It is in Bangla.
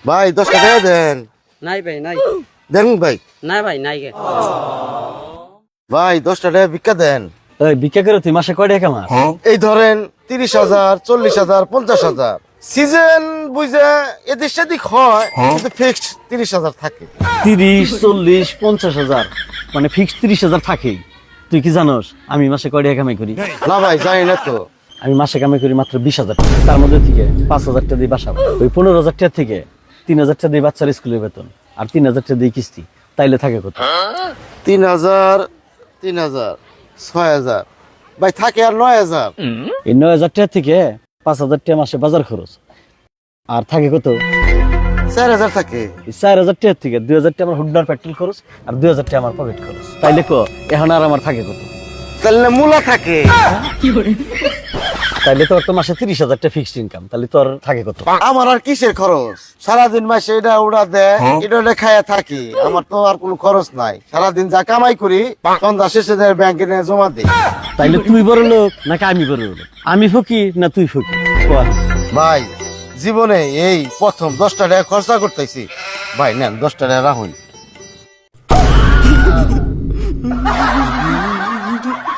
ভাই 10 টাকা দেন। নাই ভাই নাই। দেন ভাই। না ভাই নাই গে। ভাই 10 টাকা ভিক্ষা দেন। ওই ভিক্ষা করে তুই মাসে কয় টাকা কামাস? এই ধরেন 30,000, 40,000, 50,000 সিজন বুঝে এদিক সেদিক হয়, কিন্তু ফিক্সড 30,000 থাকে। 30, 40, 50,000 মানে ফিক্সড 30,000 থাকেই। তুই কি জানোস আমি মাসে কয় টাকা কামাই করি? না ভাই জানি না তো। আমি মাসে কামাই করি মাত্র 20,000 টাকা। তার মধ্যে থেকে 5,000 টাকা দিই বাসা ভাড়া। ওই 15,000 টাকা থেকে 3,000 টাকা দিই বাচ্চার স্কুলের বেতন, আর 3,000 টাকা দিই কিস্তি। তাইলে থাকে কত? 3,000, 3,000, 6,000 ভাই থাকে আর 9,000। এই 9,000 টাকা থেকে 5,000 টাকা মাসে বাজার খরচ, আর থাকে কত? 4,000 থাকে। এই 4,000 টাকা থেকে 2,000 টাকা আমার হুড্ডার পেট্রোল খরচ, আর 2,000 টাকা আমার পকেট খরচ। তাইলে কো এখন আর আমার থাকে কত? তাহলে মূলা থাকে। তাইলে তোর তো মাসে 30,000 টাকা ফিক্সড ইনকাম, তাহলে তোর থাকে কত? আমার আর কিসের খরচ? সারাদিন মাসে এটা ওটা দেয়, এটা ওটা খায়া থাকি। আমার তো আর কোনো খরচ নাই। সারাদিন যা কামাই করি সন্ধ্যা শেষে যায় ব্যাংকে নিয়ে জমা দিই। তাইলে তুই বড় লোক নাকি আমি বড় লোক? আমি ফকির না তুই ফকির? কর। ভাই জীবনে এই প্রথম 10 টাকা খরচা করতেছি। ভাই নেন 10 টাকা রাখুন।